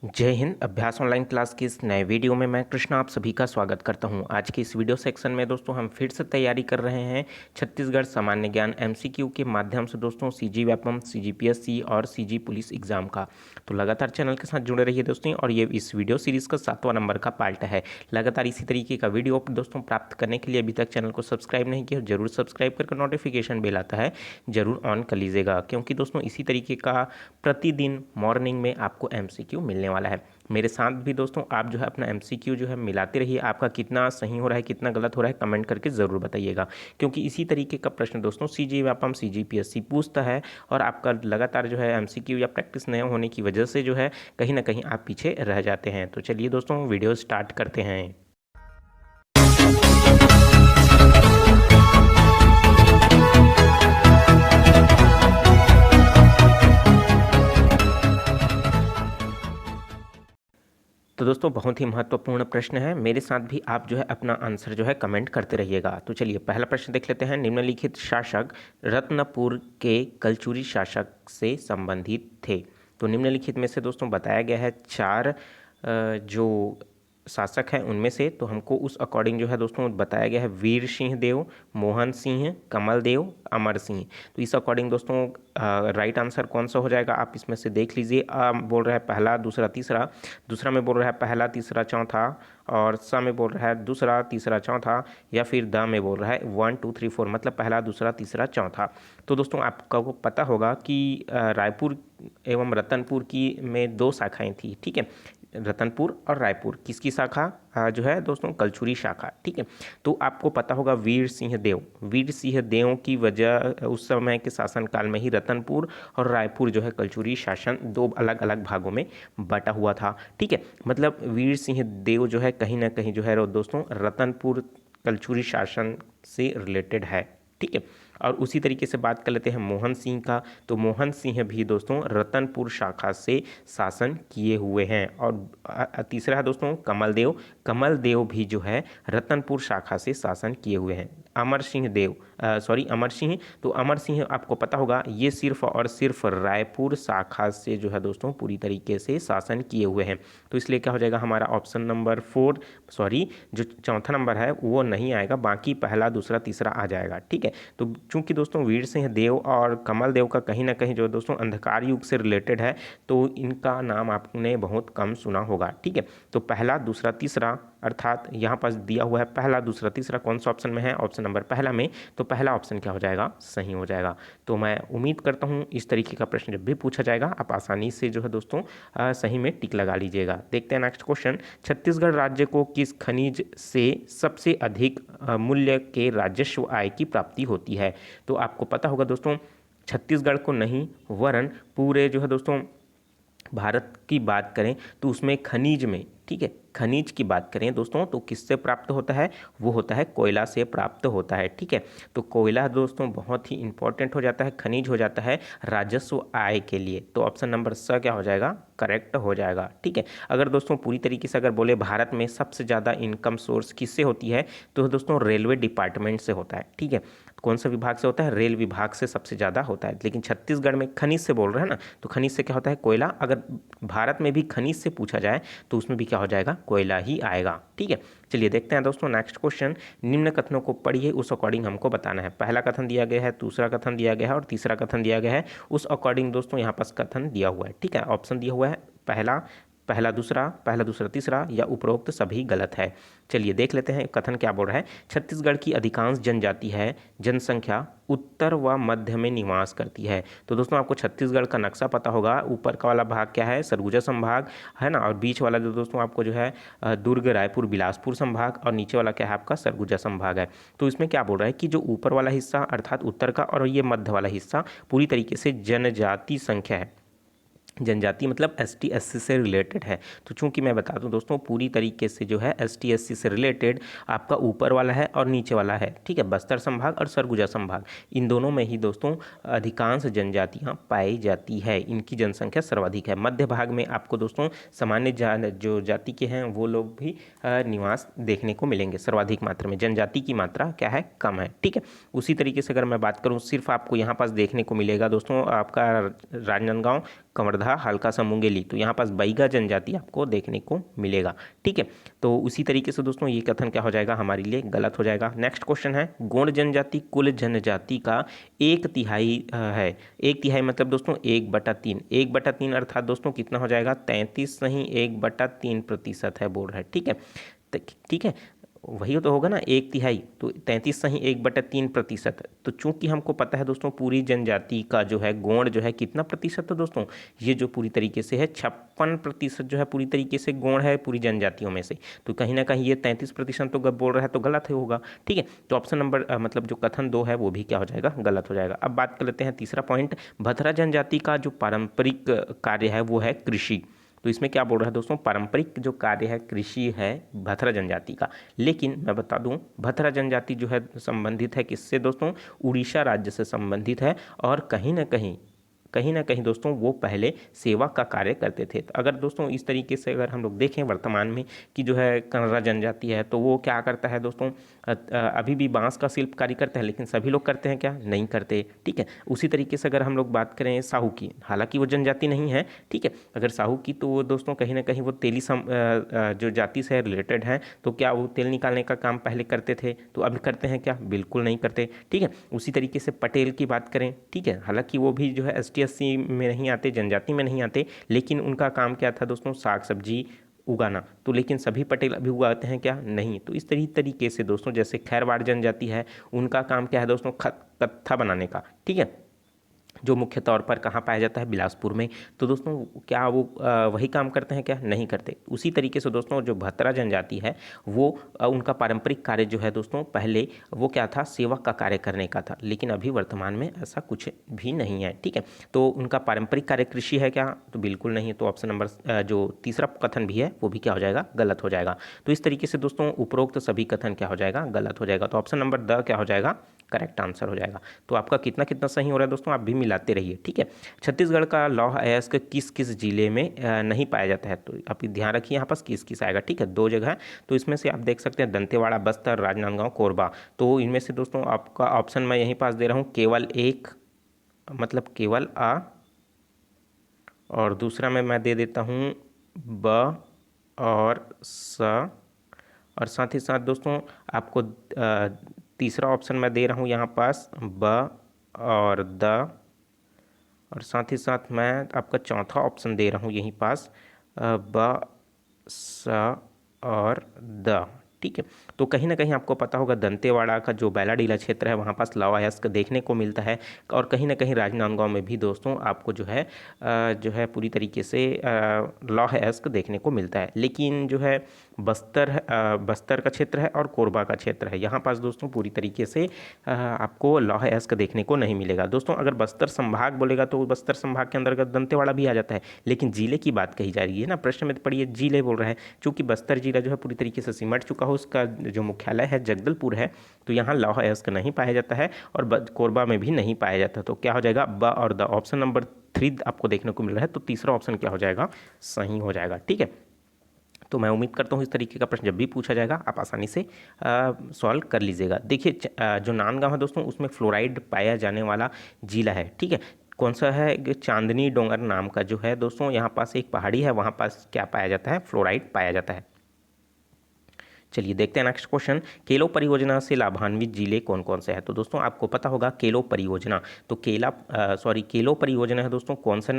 जय हिंद। अभ्यास online class की इस नए वीडियो में मैं कृष्णा आप सभी का स्वागत करता हूं। आज की इस वीडियो सेक्शन में दोस्तों हम फिर से तैयारी कर रहे हैं छत्तीसगढ़ सामान्य ज्ञान एमसीक्यू के माध्यम से दोस्तों सीजी व्यापम, सीजीपीएससी और सीजी पुलिस एग्जाम का। तो लगातार चैनल के साथ जुड़े रहिए दोस्तों। और ये इस वीडियो सीरीज़ का 7वां नंबर का पार्ट है। लगातार इसी तरीके का वीडियो दोस्तों प्राप्त करने के लिए अभी तक चैनल को सब्सक्राइब नहीं किया, जरूर सब्सक्राइब करके नोटिफिकेशन बेल आता है जरूर ऑन कर लीजिएगा, क्योंकि दोस्तों इसी तरीके का प्रतिदिन मॉर्निंग में आपको एमसीक्यू मिलने वाला है। मेरे साथ भी दोस्तों आप जो है अपना एमसीक्यू जो है मिलाते रहिए। आपका कितना सही हो रहा है, कितना गलत हो रहा है, कमेंट करके ज़रूर बताइएगा, क्योंकि इसी तरीके का प्रश्न दोस्तों सीजी व्यापम, सीजीपीएससी पूछता है। और आपका लगातार जो है एमसीक्यू या प्रैक्टिस न होने की वजह से जो है कहीं ना कहीं आप पीछे रह जाते हैं। तो चलिए दोस्तों वीडियो स्टार्ट करते हैं। तो दोस्तों बहुत ही महत्वपूर्ण प्रश्न है। मेरे साथ भी आप जो है अपना आंसर जो है कमेंट करते रहिएगा। तो चलिए पहला प्रश्न देख लेते हैं। निम्नलिखित शासक रत्नपुर के कलचुरी शासक से संबंधित थे। तो निम्नलिखित में से दोस्तों बताया गया है 4 जो शासक हैं उनमें से, तो हमको उस अकॉर्डिंग जो है दोस्तों बताया गया है वीर सिंह देव, मोहन सिंह, कमल देव, अमर सिंह। तो इस अकॉर्डिंग दोस्तों राइट आंसर कौन सा हो जाएगा आप इसमें से देख लीजिए। बोल रहा है पहला, दूसरा, तीसरा। दूसरा में बोल रहा है पहला, तीसरा, चौथा। और स में बोल रहा है दूसरा, तीसरा, चौथा। या फिर द में बोल रहा है 1 2 3 4, मतलब पहला, दूसरा, तीसरा, चौथा। तो दोस्तों आपको पता होगा कि रायपुर एवं रतनपुर की में 2 शाखाएं थी, ठीक है। रतनपुर और रायपुर किसकी शाखा जो है दोस्तों, कलचुरी शाखा, ठीक है। तो आपको पता होगा वीर सिंह देव, वीर सिंह देव की वजह उस समय के शासनकाल में ही रतनपुर और रायपुर जो है कलचुरी शासन 2 अलग अलग भागों में बटा हुआ था, ठीक है। मतलब वीर सिंह देव जो है कहीं ना कहीं जो है दोस्तों रतनपुर कलचुरी शासन से रिलेटेड है, ठीक है। और उसी तरीके से बात कर लेते हैं मोहन सिंह का। तो मोहन सिंह भी दोस्तों रतनपुर शाखा से शासन किए हुए हैं। और तीसरा है दोस्तों कमल देव, कमल देव भी जो है रतनपुर शाखा से शासन किए हुए हैं। अमर सिंह देव, अमर सिंह, तो अमर सिंह आपको पता होगा ये सिर्फ और सिर्फ रायपुर शाखा से जो है दोस्तों पूरी तरीके से शासन किए हुए हैं। तो इसलिए क्या हो जाएगा हमारा ऑप्शन नंबर 4, जो चौथा नंबर है वो नहीं आएगा, बाकी पहला, दूसरा, तीसरा आ जाएगा, ठीक है। तो चूंकि दोस्तों वीर सिंह देव और कमल देव का कहीं ना कहीं जो दोस्तों अंधकार युग से रिलेटेड है, तो इनका नाम आपने बहुत कम सुना होगा, ठीक है। तो पहला, दूसरा, तीसरा, अर्थात यहाँ पर दिया हुआ है पहला, दूसरा, तीसरा, कौन सा ऑप्शन में है, ऑप्शन नंबर पहला में। तो पहला ऑप्शन क्या हो जाएगा, सही हो जाएगा। तो मैं उम्मीद करता हूँ इस तरीके का प्रश्न जब भी पूछा जाएगा आप आसानी से जो है दोस्तों सही में टिक लगा लीजिएगा। देखते हैं नेक्स्ट क्वेश्चन। छत्तीसगढ़ राज्य को किस खनिज से सबसे अधिक मूल्य के राजस्व आय की प्राप्ति होती है। तो आपको पता होगा दोस्तों छत्तीसगढ़ को नहीं वरन पूरे जो है दोस्तों भारत की बात करें तो उसमें खनिज में, ठीक है, खनिज की बात करें दोस्तों तो किससे प्राप्त होता है, वो होता है कोयला से प्राप्त होता है, ठीक है। तो कोयला दोस्तों बहुत ही इंपॉर्टेंट हो जाता है, खनिज हो जाता है राजस्व आय के लिए। तो ऑप्शन नंबर स क्या हो जाएगा, करेक्ट हो जाएगा, ठीक है। अगर दोस्तों पूरी तरीके से अगर बोले भारत में सबसे ज़्यादा इनकम सोर्स किससे होती है, तो दोस्तों रेलवे डिपार्टमेंट से होता है, ठीक है। कौन सा विभाग से होता है, रेल विभाग से सबसे ज़्यादा होता है। लेकिन छत्तीसगढ़ में खनिज से बोल रहे हैं ना, तो खनिज से क्या होता है, कोयला। अगर भारत में भी खनिज से पूछा जाए तो उसमें भी क्या हो जाएगा, कोयला ही आएगा, ठीक है। चलिए देखते हैं दोस्तों नेक्स्ट क्वेश्चन। निम्न कथनों को पढ़िए, उस अकॉर्डिंग हमको बताना है। पहला कथन दिया गया है, दूसरा कथन दिया गया है और तीसरा कथन दिया गया है। उस अकॉर्डिंग दोस्तों यहाँ पास कथन दिया हुआ है, ठीक है। ऑप्शन दिया हुआ है पहला, पहला दूसरा तीसरा या उपरोक्त सभी गलत है। चलिए देख लेते हैं कथन क्या बोल रहा है। छत्तीसगढ़ की अधिकांश जनजाति है जनसंख्या उत्तर व मध्य में निवास करती है। तो दोस्तों आपको छत्तीसगढ़ का नक्शा पता होगा, ऊपर का वाला भाग क्या है, सरगुजा संभाग है ना, और बीच वाला जो दोस्तों आपको जो है दुर्ग, रायपुर, बिलासपुर संभाग, और नीचे वाला क्या है आपका सरगुजा संभाग है। तो इसमें क्या बोल रहा है कि जो ऊपर वाला हिस्सा अर्थात उत्तर का और ये मध्य वाला हिस्सा पूरी तरीके से जनजाति संख्या है, जनजाति मतलब ST SC से रिलेटेड है। तो चूंकि मैं बता दूं दोस्तों पूरी तरीके से जो है ST SC से रिलेटेड आपका ऊपर वाला है और नीचे वाला है, ठीक है। बस्तर संभाग और सरगुजा संभाग, इन दोनों में ही दोस्तों अधिकांश जनजातियां पाई जाती है, इनकी जनसंख्या सर्वाधिक है। मध्य भाग में आपको दोस्तों सामान्य जो जाति के हैं वो लोग भी निवास देखने को मिलेंगे सर्वाधिक मात्रा में, जनजाति की मात्रा क्या है, कम है, ठीक है। उसी तरीके से अगर मैं बात करूँ सिर्फ आपको यहाँ पास देखने को मिलेगा दोस्तों आपका राजनांदगांव, कंवरधा, हल्का सा मुंगेली। तो यहाँ पास बैगा जनजाति आपको देखने को मिलेगा। ठीक है, तो उसी तरीके से दोस्तों ये कथन क्या हो जाएगा हमारे लिए गलत हो जाएगा। नेक्स्ट क्वेश्चन है, गोंड जनजाति कुल जनजाति का 1/3 है। 1/3 मतलब दोस्तों 1/3। 1/3 अर्थात दोस्तों कितना हो जाएगा, 33 नहीं 1/3% है बोल रहा है। ठीक है, ठीक है, वही तो होगा ना 1/3, तो 33 सही 1/3%। तो चूंकि हमको पता है दोस्तों पूरी जनजाति का जो है गोंड जो है कितना प्रतिशत है दोस्तों, ये जो पूरी तरीके से है 56% जो है पूरी तरीके से गोंड है पूरी जनजातियों में से। तो कहीं ना कहीं ये 33% तो बोल रहा है तो गलत ही होगा। ठीक है, तो ऑप्शन नंबर मतलब जो कथन 2 है वो भी क्या हो जाएगा, गलत हो जाएगा। अब बात कर लेते हैं तीसरा पॉइंट, भथरा जनजाति का जो पारंपरिक कार्य है वो है कृषि। तो इसमें क्या बोल रहा है दोस्तों, पारंपरिक जो कार्य है कृषि है भथरा जनजाति का। लेकिन मैं बता दूं भथरा जनजाति जो है संबंधित है किससे दोस्तों, उड़ीसा राज्य से संबंधित है। और कहीं ना कहीं दोस्तों वो पहले सेवा का कार्य करते थे। तो अगर दोस्तों इस तरीके से अगर हम लोग देखें वर्तमान में कि जो है कनरा जनजाति है तो वो क्या करता है दोस्तों, अभी भी बांस का शिल्पकारी करता है, लेकिन सभी लोग करते हैं क्या, नहीं करते। ठीक है, उसी तरीके से अगर हम लोग बात करें साहू की, हालांकि वो जनजाति नहीं है। ठीक है, अगर साहू की तो वो दोस्तों कहीं ना कहीं वो तेली जो जाति से रिलेटेड है, तो क्या वो तेल निकालने का काम पहले करते थे, तो अभी करते हैं क्या, बिल्कुल नहीं करते। ठीक है, उसी तरीके से पटेल की बात करें, ठीक है, हालांकि वो भी जो है ST/SC में नहीं आते, जनजाति में नहीं आते, लेकिन उनका काम क्या था दोस्तों, साग सब्जी उगाना। तो लेकिन सभी पटेल अभी उगाते हैं क्या, नहीं। तो इस तरीके से दोस्तों जैसे खैरवाड़ जनजाति है, उनका काम क्या है दोस्तों, कत्था बनाने का। ठीक है, जो मुख्य तौर पर कहाँ पाया जाता है, बिलासपुर में। तो दोस्तों क्या वो वही काम करते हैं क्या, नहीं करते। उसी तरीके से दोस्तों जो भतरा जनजाति है वो उनका पारंपरिक कार्य जो है दोस्तों पहले वो क्या था, सेवा का कार्य करने का था, लेकिन अभी वर्तमान में ऐसा कुछ भी नहीं है। ठीक है, तो उनका पारंपरिक कार्य कृषि है क्या, तो बिल्कुल नहीं है। तो ऑप्शन नंबर जो तीसरा कथन भी है वो भी क्या हो जाएगा, गलत हो जाएगा। तो इस तरीके से दोस्तों उपरोक्त सभी कथन क्या हो जाएगा, गलत हो जाएगा। तो ऑप्शन नंबर द क्या हो जाएगा, करेक्ट आंसर हो जाएगा। तो आपका कितना कितना सही हो रहा है दोस्तों, आप भी मिलाते रहिए। ठीक है, छत्तीसगढ़ का लौह अयस्क किस किस जिले में नहीं पाया जाता है, तो आप ध्यान रखिए यहाँ पास किस किस आएगा। ठीक है, 2 जगह है, तो इसमें से आप देख सकते हैं दंतेवाड़ा, बस्तर, राजनांदगांव, कोरबा। तो इनमें से दोस्तों आपका ऑप्शन मैं यहीं पास दे रहा हूँ, केवल एक, मतलब केवल आ, और दूसरा में मैं दे देता हूँ ब और स, और साथ ही साथ दोस्तों आपको तीसरा ऑप्शन मैं दे रहा हूँ यहाँ पास ब और द, और साथ ही साथ मैं आपका चौथा ऑप्शन दे रहा हूँ यहीं पास ब स और द। ठीक है, तो कहीं ना कहीं आपको पता होगा दंतेवाड़ा का जो बैलाडीला क्षेत्र है वहाँ पास लौह अयस्क देखने को मिलता है, और कहीं ना कहीं राजनांदगांव में भी दोस्तों आपको जो है पूरी तरीके से लौह अयस्क देखने को मिलता है। लेकिन जो है बस्तर का क्षेत्र है और कोरबा का क्षेत्र है, यहाँ पास दोस्तों पूरी तरीके से आपको लौह अयस्क देखने को नहीं मिलेगा। दोस्तों अगर बस्तर संभाग बोलेगा तो बस्तर संभाग के अंतर्गत दंतेवाड़ा भी आ जाता है, लेकिन जिले की बात कही जा रही है ना, प्रश्न में पढ़िए जिले बोल रहा है। चूंकि बस्तर जिला जो है पूरी तरीके से सिमट चुका हो, उसका जो मुख्यालय है जगदलपुर है, तो यहाँ लौह अयस्क नहीं पाया जाता है, और कोरबा में भी नहीं पाया जाता। तो क्या हो जाएगा, ब और द। ऑप्शन नंबर 3 आपको देखने को मिल रहा है, तो तीसरा ऑप्शन क्या हो जाएगा, सही हो जाएगा। ठीक है, तो मैं उम्मीद करता हूँ इस तरीके का प्रश्न जब भी पूछा जाएगा आप आसानी से सॉल्व कर लीजिएगा। देखिए जो नांदगांव है दोस्तों उसमें फ्लोराइड पाया जाने वाला जिला है। ठीक है, कौन सा है, चांदनी डोंगर नाम का जो है दोस्तों, यहाँ पास एक पहाड़ी है, वहाँ पास क्या पाया जाता है, फ्लोराइड पाया जाता है। चलिए देखते हैं नेक्स्ट क्वेश्चन, केलो परियोजना से लाभान्वित जिले कौन कौन से हैं। तो दोस्तों आपको पता होगा केलो परियोजना, तो केलो परियोजना है दोस्तों कौन सा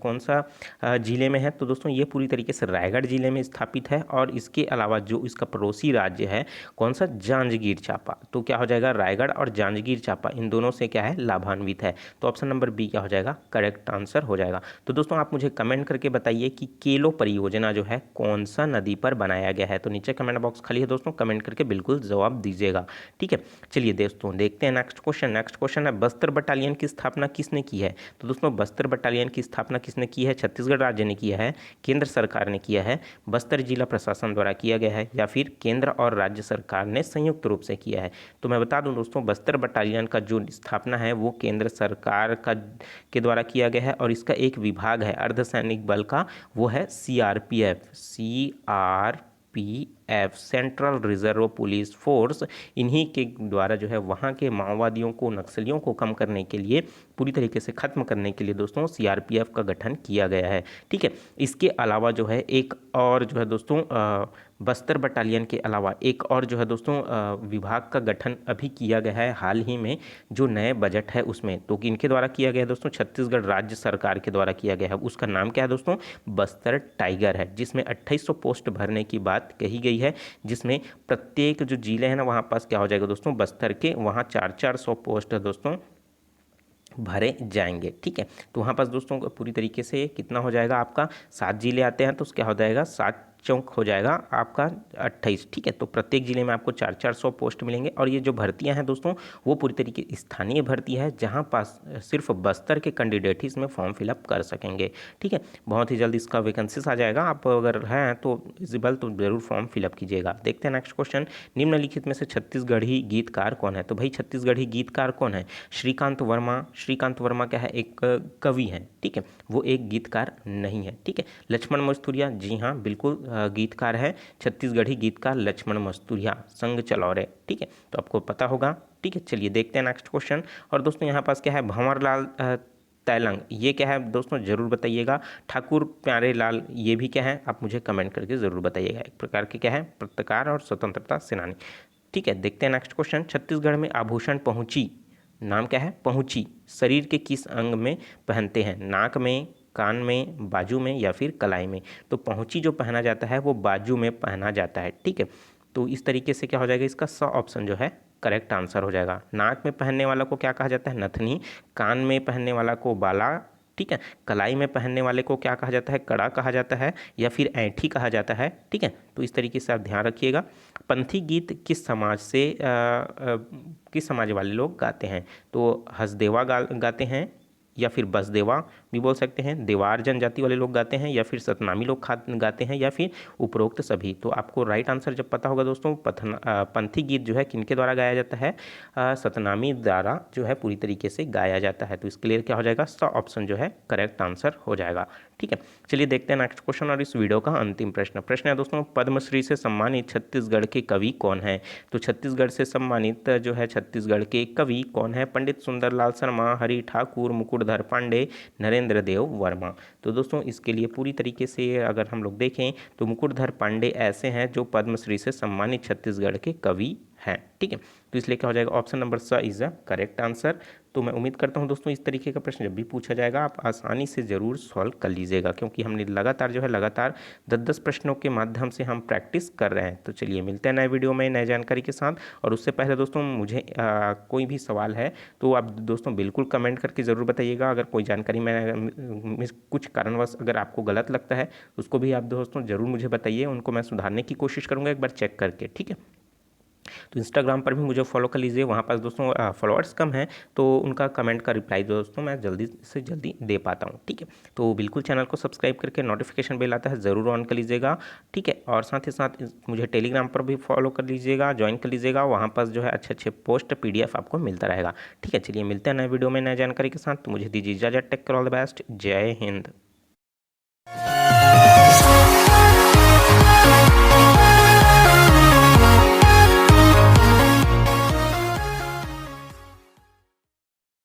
कौन सा जिले में है, तो दोस्तों ये पूरी तरीके से रायगढ़ जिले में स्थापित है, और इसके अलावा जो इसका पड़ोसी राज्य है कौन सा, जांजगीर चांपा। तो क्या हो जाएगा, रायगढ़ और जांजगीर चांपा इन दोनों से क्या है, लाभान्वित है। तो ऑप्शन नंबर बी क्या हो जाएगा, करेक्ट आंसर हो जाएगा। तो दोस्तों आप मुझे कमेंट करके बताइए कि केलो परियोजना जो है कौन सा नदी पर बनाया गया है। तो नीचे कमेंट बॉक्स खाली है दोस्तों, कमेंट करके बिल्कुल जवाब दीजिएगा। ठीक है, चलिए दोस्तों देखते हैं नेक्स्ट क्वेश्चन। नेक्स्ट क्वेश्चन है, बस्तर बटालियन की स्थापना किसने की है। तो दोस्तों बस्तर बटालियन की स्थापना किसने की है, छत्तीसगढ़ राज्य ने किया है, केंद्र सरकार ने किया है, बस्तर जिला प्रशासन द्वारा किया गया है, या फिर केंद्र और राज्य सरकार ने संयुक्त रूप से किया है। तो मैं बता दूं दोस्तों बस्तर बटालियन का जो स्थापना है वो केंद्र सरकार के द्वारा किया गया है, और इसका एक विभाग है अर्धसैनिक बल का, वो है CRPF। Central reserve police force, इन्हीं के द्वारा जो है वहाँ के माओवादियों को, नक्सलियों को कम करने के लिए, पूरी तरीके से ख़त्म करने के लिए दोस्तों सीआरपीएफ का गठन किया गया है। ठीक है, इसके अलावा जो है एक और जो है दोस्तों बस्तर बटालियन के अलावा एक और जो है दोस्तों विभाग का गठन अभी किया गया है हाल ही में, जो नए बजट है उसमें। तो इनके द्वारा किया गया है दोस्तों, छत्तीसगढ़ राज्य सरकार के द्वारा किया गया है। उसका नाम क्या है दोस्तों? बस्तर टाइगर है, जिसमें 2800 पोस्ट भरने की बात कही गई है, जिसमें प्रत्येक जो जिले हैं ना वहाँ पास क्या हो जाएगा दोस्तों, बस्तर के वहाँ 400 पोस्ट है दोस्तों भरे जाएंगे। ठीक है, तो वहाँ पास दोस्तों पूरी तरीके से कितना हो जाएगा आपका, 7 जिले आते हैं तो क्या हो जाएगा, 7 चौक हो जाएगा आपका 28। ठीक है, तो प्रत्येक जिले में आपको 400 पोस्ट मिलेंगे। और ये जो भर्तियां हैं दोस्तों वो पूरी तरीके स्थानीय भर्ती है, जहां पास सिर्फ बस्तर के कैंडिडेट ही इसमें फॉर्म फिलअप कर सकेंगे। ठीक है, बहुत ही जल्द इसका वैकेंसीज आ जाएगा। आप अगर हैं तो एलिजिबल तो जरूर फॉर्म फिलअप कीजिएगा। देखते हैं नेक्स्ट क्वेश्चन, निम्नलिखित में से छत्तीसगढ़ी गीतकार कौन है? तो भाई छत्तीसगढ़ी गीतकार कौन है? श्रीकांत वर्मा। श्रीकांत वर्मा क्या है? एक कवि है। ठीक है, वो एक गीतकार नहीं है। ठीक है, लक्ष्मण मस्तूरिया, जी हाँ बिल्कुल गीतकार है, छत्तीसगढ़ी गीतकार लक्ष्मण मस्तूरिया, संग चलाओ रे। ठीक है, तो आपको पता होगा। ठीक है, चलिए देखते हैं नेक्स्ट क्वेश्चन। और दोस्तों यहाँ पास क्या है, भंवरलाल तैलंग, ये क्या है दोस्तों जरूर बताइएगा। ठाकुर प्यारे लाल, ये भी क्या है, आप मुझे कमेंट करके जरूर बताइएगा। एक प्रकार के क्या है, पत्रकार और स्वतंत्रता सेनानी। ठीक है, देखते हैं नेक्स्ट क्वेश्चन, छत्तीसगढ़ में आभूषण पहुंची, नाम क्या है? पहुंची, शरीर के किस अंग में पहनते हैं? नाक में, कान में, बाजू में या फिर कलाई में? तो पहुंची जो पहना जाता है वो बाजू में पहना जाता है। ठीक है, तो इस तरीके से क्या हो जाएगा, इसका स ऑप्शन जो है करेक्ट आंसर हो जाएगा। नाक में पहनने वाला को क्या कहा जाता है? नथनी। कान में पहनने वाला को बाला। ठीक है, कलाई में पहनने वाले को क्या कहा जाता है? कड़ा कहा जाता है या फिर ऐंठी कहा जाता है। ठीक है, तो इस तरीके से आप ध्यान रखिएगा। पंथी गीत किस समाज से किस समाज वाले लोग गाते हैं? तो हसदेवा गाते हैं या फिर बसदेवा भी बोल सकते हैं, देवार जनजाति वाले लोग गाते हैं या फिर सतनामी लोग गाते हैं या फिर उपरोक्त सभी। तो आपको राइट आंसर जब पता होगा दोस्तों, पंथी गीत जो है किनके द्वारा गाया जाता है? सतनामी द्वारा जो है पूरी तरीके से गाया जाता है। तो इसके लिए क्या हो जाएगा, स ऑप्शन जो है करेक्ट आंसर हो जाएगा। ठीक है, चलिए देखते हैं नेक्स्ट क्वेश्चन और इस वीडियो का अंतिम प्रश्न है दोस्तों, पद्मश्री से सम्मानित छत्तीसगढ़ के कवि कौन है? तो छत्तीसगढ़ से सम्मानित जो है छत्तीसगढ़ के कवि कौन है? पंडित सुंदरलाल शर्मा, हरि ठाकुर, मुकुटधर पांडे, नरेंद्र देव वर्मा। तो दोस्तों इसके लिए पूरी तरीके से अगर हम लोग देखें तो मुकुटधर पांडे ऐसे हैं जो पद्मश्री से सम्मानित छत्तीसगढ़ के कवि हैं। ठीक है, तो इसलिए क्या हो जाएगा, ऑप्शन नंबर स इज द करेक्ट आंसर। तो मैं उम्मीद करता हूं दोस्तों इस तरीके का प्रश्न जब भी पूछा जाएगा आप आसानी से ज़रूर सॉल्व कर लीजिएगा, क्योंकि हमने लगातार 10-10 प्रश्नों के माध्यम से हम प्रैक्टिस कर रहे हैं। तो चलिए मिलते हैं नए वीडियो में नए जानकारी के साथ। और उससे पहले दोस्तों मुझे कोई भी सवाल है तो आप दोस्तों बिल्कुल कमेंट करके ज़रूर बताइएगा। अगर कोई जानकारी मैं कुछ कारणवश अगर आपको गलत लगता है उसको भी आप दोस्तों ज़रूर मुझे बताइए, उनको मैं सुधारने की कोशिश करूँगा एक बार चेक करके। ठीक है, तो इंस्टाग्राम पर भी मुझे फॉलो कर लीजिए, वहाँ पास दोस्तों फॉलोअर्स कम हैं तो उनका कमेंट का रिप्लाई दोस्तों मैं जल्दी से जल्दी दे पाता हूँ। ठीक है, तो बिल्कुल चैनल को सब्सक्राइब करके नोटिफिकेशन बेल आता है ज़रूर ऑन कर लीजिएगा। ठीक है, और साथ ही साथ मुझे टेलीग्राम पर भी फॉलो कर लीजिएगा, ज्वाइन कर लीजिएगा, वहाँ पास जो है अच्छे पोस्ट PDF आपको मिलता रहेगा। ठीक है, चलिए मिलते हैं नए वीडियो में नए जानकारी के साथ। तो मुझे दीजिए इजाज़त, take care, all the best, जय हिंद।